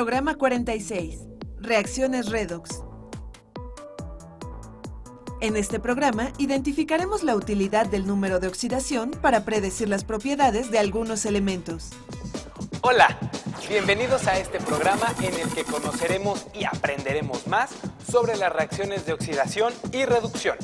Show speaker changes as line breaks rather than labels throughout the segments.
Programa 46. Reacciones redox. En este programa identificaremos la utilidad del número de oxidación para predecir las propiedades de algunos elementos.
Hola, bienvenidos a este programa en el que conoceremos y aprenderemos más sobre las reacciones de oxidación y reducción.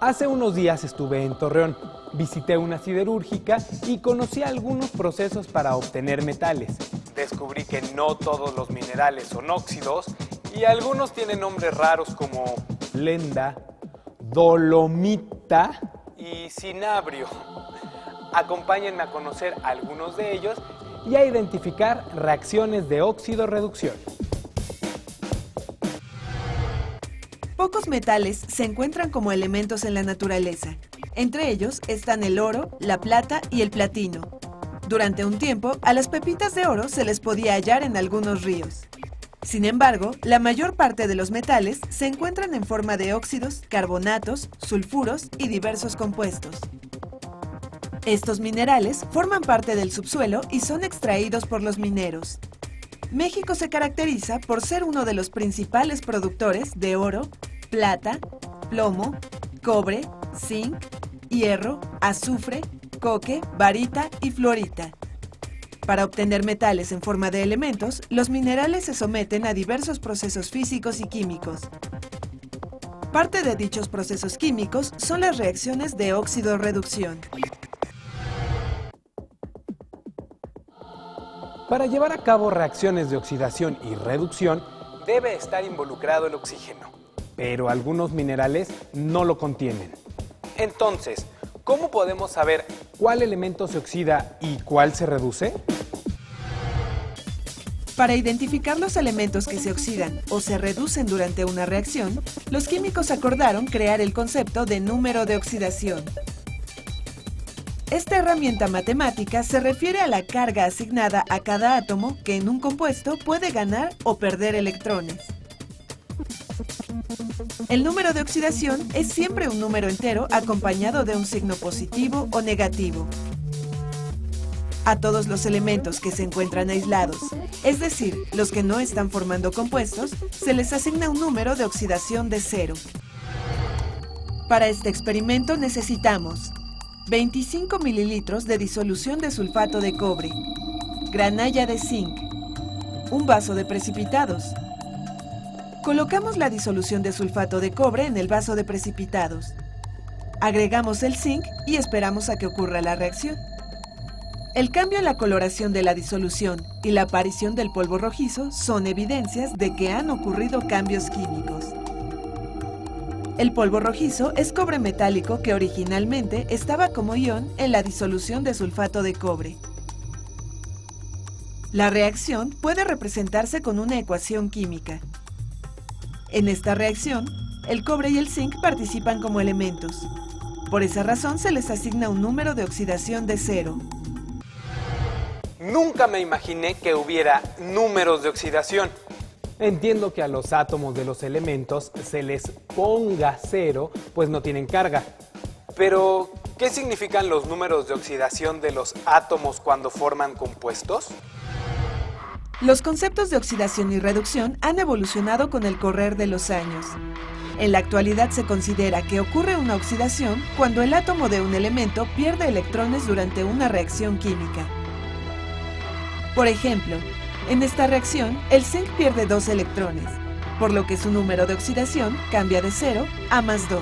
Hace unos días estuve en Torreón, visité una siderúrgica y conocí algunos procesos para obtener metales. Descubrí que no todos los minerales son óxidos y algunos tienen nombres raros como lenda, dolomita y cinabrio. Acompáñenme a conocer algunos de ellos y a identificar reacciones de óxido-reducción.
Pocos metales se encuentran como elementos en la naturaleza. Entre ellos están el oro, la plata y el platino. Durante un tiempo, a las pepitas de oro se les podía hallar en algunos ríos. Sin embargo, la mayor parte de los metales se encuentran en forma de óxidos, carbonatos, sulfuros y diversos compuestos. Estos minerales forman parte del subsuelo y son extraídos por los mineros. México se caracteriza por ser uno de los principales productores de oro, plata, plomo, cobre, zinc, hierro, azufre, coque, barita y fluorita. Para obtener metales en forma de elementos, los minerales se someten a diversos procesos físicos y químicos. Parte de dichos procesos químicos son las reacciones de óxido-reducción.
Para llevar a cabo reacciones de oxidación y reducción, debe estar involucrado el oxígeno, pero algunos minerales no lo contienen. Entonces, ¿cómo podemos saber cuál elemento se oxida y cuál se reduce?
Para identificar los elementos que se oxidan o se reducen durante una reacción, los químicos acordaron crear el concepto de número de oxidación. Esta herramienta matemática se refiere a la carga asignada a cada átomo que en un compuesto puede ganar o perder electrones. El número de oxidación es siempre un número entero acompañado de un signo positivo o negativo. A todos los elementos que se encuentran aislados, es decir, los que no están formando compuestos, se les asigna un número de oxidación de 0. Para este experimento necesitamos 25 mililitros de disolución de sulfato de cobre, granalla de zinc, un vaso de precipitados. Colocamos la disolución de sulfato de cobre en el vaso de precipitados. Agregamos el zinc y esperamos a que ocurra la reacción. El cambio en la coloración de la disolución y la aparición del polvo rojizo son evidencias de que han ocurrido cambios químicos. El polvo rojizo es cobre metálico que originalmente estaba como ion en la disolución de sulfato de cobre. La reacción puede representarse con una ecuación química. En esta reacción, el cobre y el zinc participan como elementos. Por esa razón se les asigna un número de oxidación de 0.
Nunca me imaginé que hubiera números de oxidación. Entiendo que a los átomos de los elementos se les ponga 0, pues no tienen carga. Pero, ¿qué significan los números de oxidación de los átomos cuando forman compuestos?
Los conceptos de oxidación y reducción han evolucionado con el correr de los años. En la actualidad se considera que ocurre una oxidación cuando el átomo de un elemento pierde electrones durante una reacción química. Por ejemplo, en esta reacción, el zinc pierde 2 electrones, por lo que su número de oxidación cambia de 0 a más 2.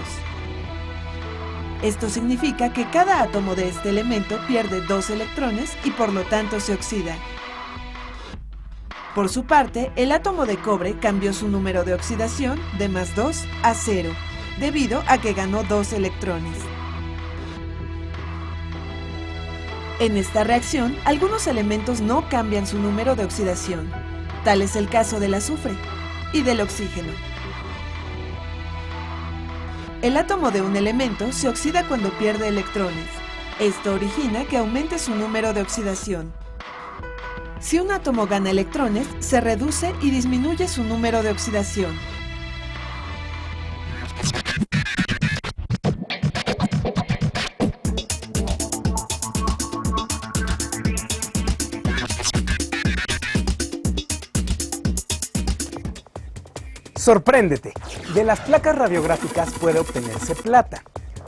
Esto significa que cada átomo de este elemento pierde 2 electrones y por lo tanto se oxida. Por su parte, el átomo de cobre cambió su número de oxidación de más 2 a 0, debido a que ganó 2 electrones. En esta reacción, algunos elementos no cambian su número de oxidación. Tal es el caso del azufre y del oxígeno. El átomo de un elemento se oxida cuando pierde electrones. Esto origina que aumente su número de oxidación. Si un átomo gana electrones, se reduce y disminuye su número de oxidación.
Sorpréndete, de las placas radiográficas puede obtenerse plata.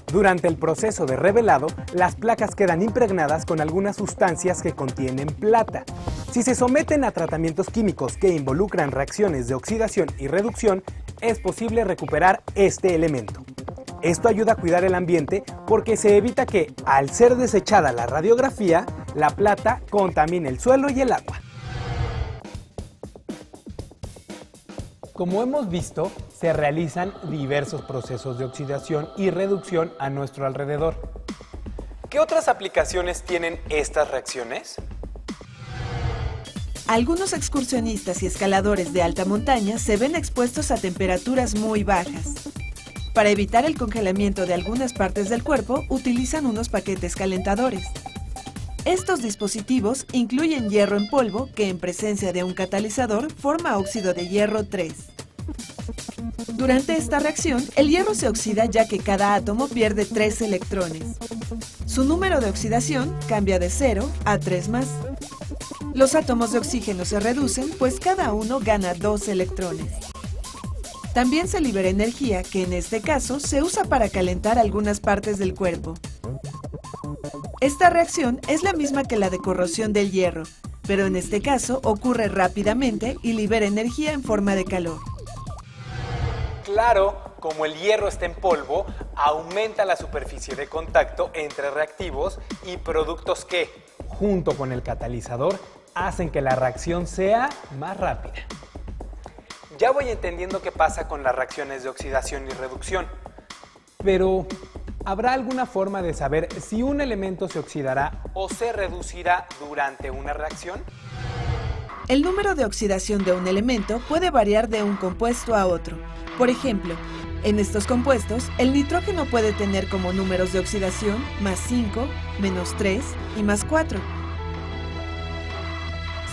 Durante el proceso de revelado, las placas quedan impregnadas con algunas sustancias que contienen plata. Si se someten a tratamientos químicos que involucran reacciones de oxidación y reducción, es posible recuperar este elemento. Esto ayuda a cuidar el ambiente porque se evita que, al ser desechada la radiografía, la plata contamine el suelo y el agua. Como hemos visto, se realizan diversos procesos de oxidación y reducción a nuestro alrededor. ¿Qué otras aplicaciones tienen estas reacciones?
Algunos excursionistas y escaladores de alta montaña se ven expuestos a temperaturas muy bajas. Para evitar el congelamiento de algunas partes del cuerpo, utilizan unos paquetes calentadores. Estos dispositivos incluyen hierro en polvo que en presencia de un catalizador forma óxido de hierro 3. Durante esta reacción, el hierro se oxida ya que cada átomo pierde 3 electrones. Su número de oxidación cambia de 0 a 3 más. Los átomos de oxígeno se reducen pues cada uno gana 2 electrones. También se libera energía que en este caso se usa para calentar algunas partes del cuerpo. Esta reacción es la misma que la de corrosión del hierro, pero en este caso ocurre rápidamente y libera energía en forma de calor.
Claro, como el hierro está en polvo, aumenta la superficie de contacto entre reactivos y productos que, junto con el catalizador, hacen que la reacción sea más rápida. Ya voy entendiendo qué pasa con las reacciones de oxidación y reducción, pero ¿habrá alguna forma de saber si un elemento se oxidará o se reducirá durante una reacción?
El número de oxidación de un elemento puede variar de un compuesto a otro. Por ejemplo, en estos compuestos, el nitrógeno puede tener como números de oxidación más 5, menos 3 y más 4.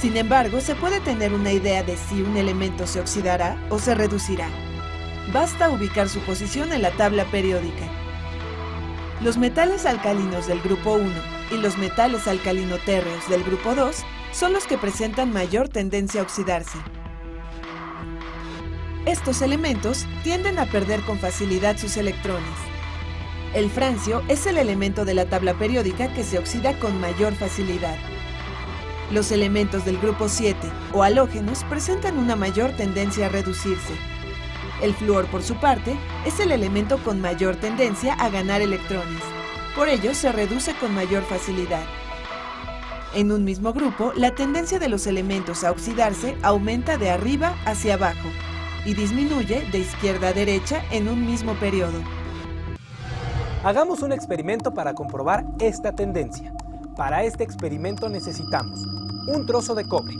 Sin embargo, se puede tener una idea de si un elemento se oxidará o se reducirá. Basta ubicar su posición en la tabla periódica. Los metales alcalinos del grupo 1 y los metales alcalino-térreos del grupo 2 son los que presentan mayor tendencia a oxidarse. Estos elementos tienden a perder con facilidad sus electrones. El francio es el elemento de la tabla periódica que se oxida con mayor facilidad. Los elementos del grupo 7 o halógenos presentan una mayor tendencia a reducirse. El flúor, por su parte, es el elemento con mayor tendencia a ganar electrones. Por ello, se reduce con mayor facilidad. En un mismo grupo, la tendencia de los elementos a oxidarse aumenta de arriba hacia abajo y disminuye de izquierda a derecha en un mismo periodo.
Hagamos un experimento para comprobar esta tendencia. Para este experimento necesitamos un trozo de cobre,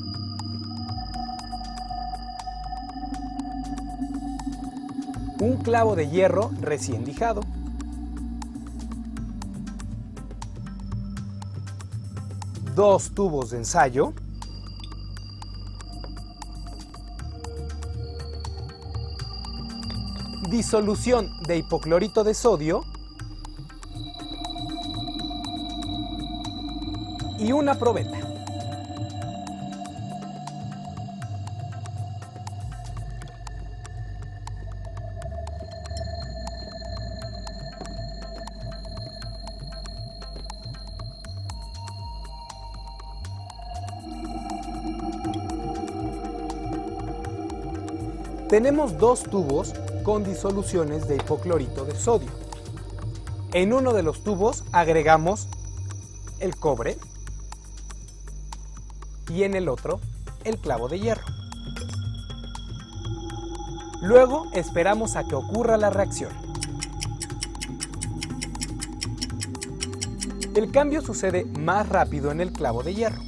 un clavo de hierro recién lijado, dos tubos de ensayo, disolución de hipoclorito de sodio y una probeta. Tenemos dos tubos con disoluciones de hipoclorito de sodio. En uno de los tubos agregamos el cobre y en el otro el clavo de hierro. Luego esperamos a que ocurra la reacción. El cambio sucede más rápido en el clavo de hierro.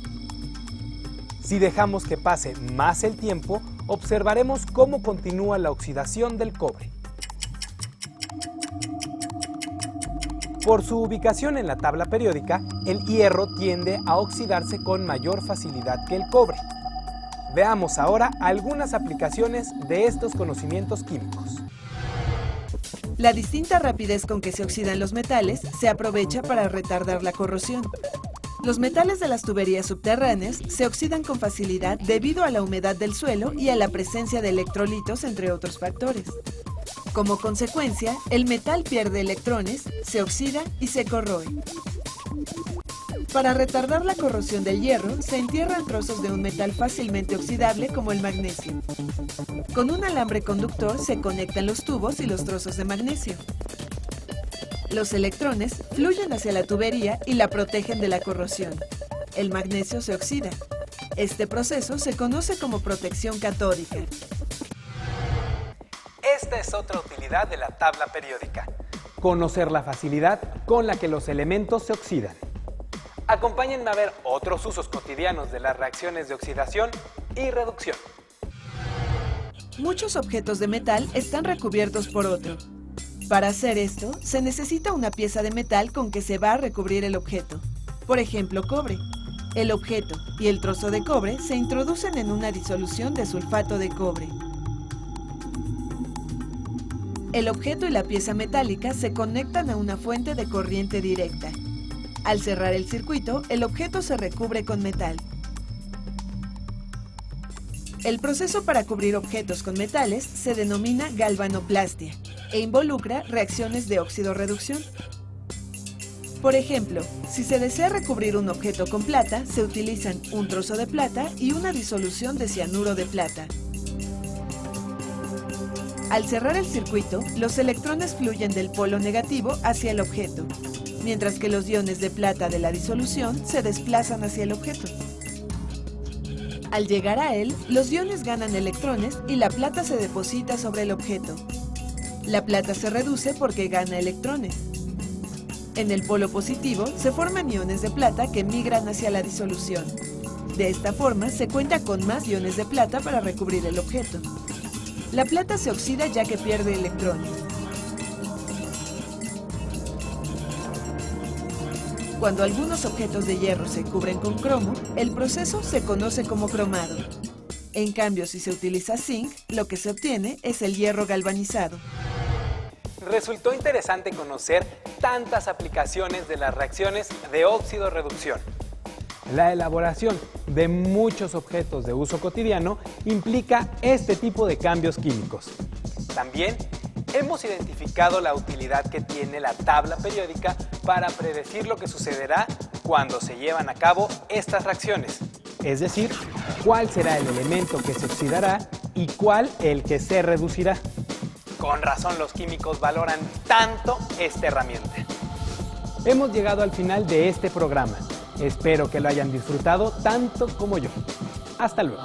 Si dejamos que pase más el tiempo, observaremos cómo continúa la oxidación del cobre. Por su ubicación en la tabla periódica, el hierro tiende a oxidarse con mayor facilidad que el cobre. Veamos ahora algunas aplicaciones de estos conocimientos químicos.
La distinta rapidez con que se oxidan los metales se aprovecha para retardar la corrosión. Los metales de las tuberías subterráneas se oxidan con facilidad debido a la humedad del suelo y a la presencia de electrolitos, entre otros factores. Como consecuencia, el metal pierde electrones, se oxida y se corroe. Para retardar la corrosión del hierro, se entierran trozos de un metal fácilmente oxidable como el magnesio. Con un alambre conductor se conectan los tubos y los trozos de magnesio. Los electrones fluyen hacia la tubería y la protegen de la corrosión. El magnesio se oxida. Este proceso se conoce como protección catódica.
Esta es otra utilidad de la tabla periódica: conocer la facilidad con la que los elementos se oxidan. Acompáñenme a ver otros usos cotidianos de las reacciones de oxidación y reducción.
Muchos objetos de metal están recubiertos por otro. Para hacer esto, se necesita una pieza de metal con que se va a recubrir el objeto. Por ejemplo, cobre. El objeto y el trozo de cobre se introducen en una disolución de sulfato de cobre. El objeto y la pieza metálica se conectan a una fuente de corriente directa. Al cerrar el circuito, el objeto se recubre con metal. El proceso para cubrir objetos con metales se denomina galvanoplastia e involucra reacciones de óxido-reducción. Por ejemplo, si se desea recubrir un objeto con plata, se utilizan un trozo de plata y una disolución de cianuro de plata. Al cerrar el circuito, los electrones fluyen del polo negativo hacia el objeto, mientras que los iones de plata de la disolución se desplazan hacia el objeto. Al llegar a él, los iones ganan electrones y la plata se deposita sobre el objeto. La plata se reduce porque gana electrones. En el polo positivo se forman iones de plata que migran hacia la disolución. De esta forma se cuenta con más iones de plata para recubrir el objeto. La plata se oxida ya que pierde electrones. Cuando algunos objetos de hierro se cubren con cromo, el proceso se conoce como cromado. En cambio, si se utiliza zinc, lo que se obtiene es el hierro galvanizado.
Resultó interesante conocer tantas aplicaciones de las reacciones de óxido-reducción. La elaboración de muchos objetos de uso cotidiano implica este tipo de cambios químicos. También hemos identificado la utilidad que tiene la tabla periódica para predecir lo que sucederá cuando se llevan a cabo estas reacciones, es decir, cuál será el elemento que se oxidará y cuál el que se reducirá. Con razón los químicos valoran tanto esta herramienta. Hemos llegado al final de este programa. Espero que lo hayan disfrutado tanto como yo. Hasta luego.